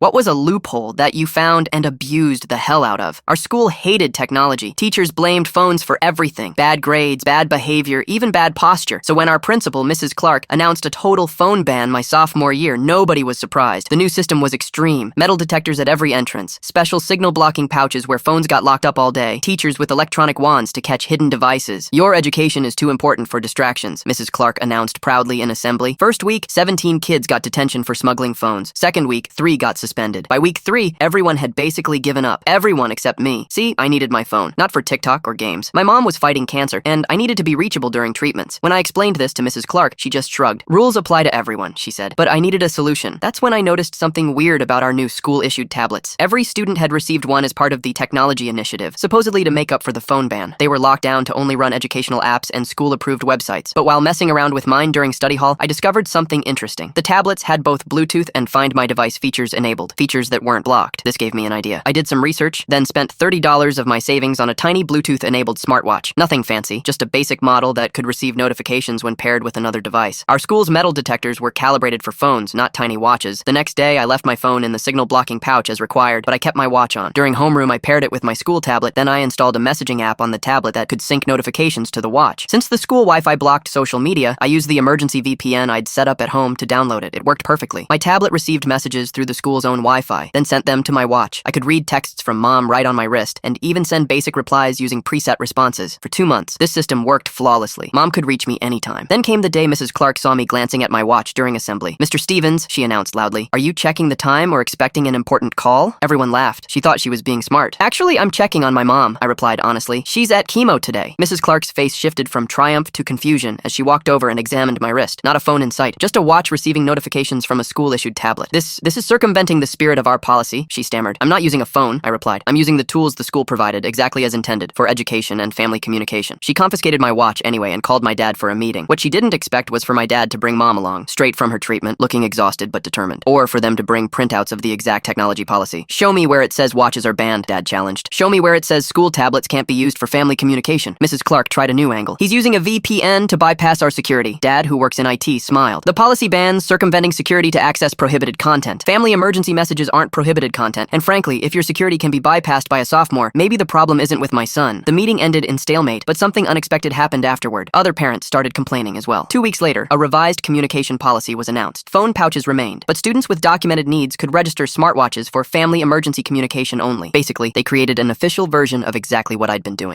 What was a loophole that you found and abused the hell out of? Our school hated technology. Teachers blamed phones for everything. Bad grades, bad behavior, even bad posture. So when our principal, Mrs. Clark, announced a total phone ban my sophomore year, nobody was surprised. The new system was extreme. Metal detectors at every entrance. Special signal-blocking pouches where phones got locked up all day. Teachers with electronic wands to catch hidden devices. Your education is too important for distractions, Mrs. Clark announced proudly in assembly. First week, 17 kids got detention for smuggling phones. Second week, 3 got suspended. By week 3, everyone had basically given up. Everyone except me. See, I needed my phone. Not for TikTok or games. My mom was fighting cancer, and I needed to be reachable during treatments. When I explained this to Mrs. Clark, she just shrugged. Rules apply to everyone, she said. But I needed a solution. That's when I noticed something weird about our new school-issued tablets. Every student had received one as part of the technology initiative, supposedly to make up for the phone ban. They were locked down to only run educational apps and school-approved websites. But while messing around with mine during study hall, I discovered something interesting. The tablets had both Bluetooth and Find My Device features enabled. Features that weren't blocked. This gave me an idea. I did some research, then spent $30 of my savings on a tiny Bluetooth-enabled smartwatch. Nothing fancy, just a basic model that could receive notifications when paired with another device. Our school's metal detectors were calibrated for phones, not tiny watches. The next day, I left my phone in the signal-blocking pouch as required, but I kept my watch on. During homeroom, I paired it with my school tablet, then I installed a messaging app on the tablet that could sync notifications to the watch. Since the school Wi-Fi blocked social media, I used the emergency VPN I'd set up at home to download it. It worked perfectly. My tablet received messages through the school's own Wi-Fi, then sent them to my watch. I could read texts from mom right on my wrist, and even send basic replies using preset responses. For 2 months, this system worked flawlessly. Mom could reach me anytime. Then came the day Mrs. Clark saw me glancing at my watch during assembly. "Mr. Stevens," she announced loudly, "are you checking the time or expecting an important call?" Everyone laughed. She thought she was being smart. "Actually, I'm checking on my mom," I replied honestly. "She's at chemo today." Mrs. Clark's face shifted from triumph to confusion as she walked over and examined my wrist. Not a phone in sight, just a watch receiving notifications from a school-issued tablet. This is circumventing the spirit of our policy," she stammered. "I'm not using a phone," I replied. "I'm using the tools the school provided, exactly as intended, for education and family communication." She confiscated my watch anyway and called my dad for a meeting. What she didn't expect was for my dad to bring mom along, straight from her treatment, looking exhausted but determined. Or for them to bring printouts of the exact technology policy. "Show me where it says watches are banned," Dad challenged. "Show me where it says school tablets can't be used for family communication." Mrs. Clark tried a new angle. "He's using a VPN to bypass our security." Dad, who works in IT, smiled. "The policy bans circumventing security to access prohibited content. Family emergency messages aren't prohibited content, and frankly, if your security can be bypassed by a sophomore, maybe the problem isn't with my son." The meeting ended in stalemate, but something unexpected happened afterward. Other parents started complaining as well. 2 weeks later, a revised communication policy was announced. Phone pouches remained, but students with documented needs could register smartwatches for family emergency communication only. Basically, they created an official version of exactly what I'd been doing.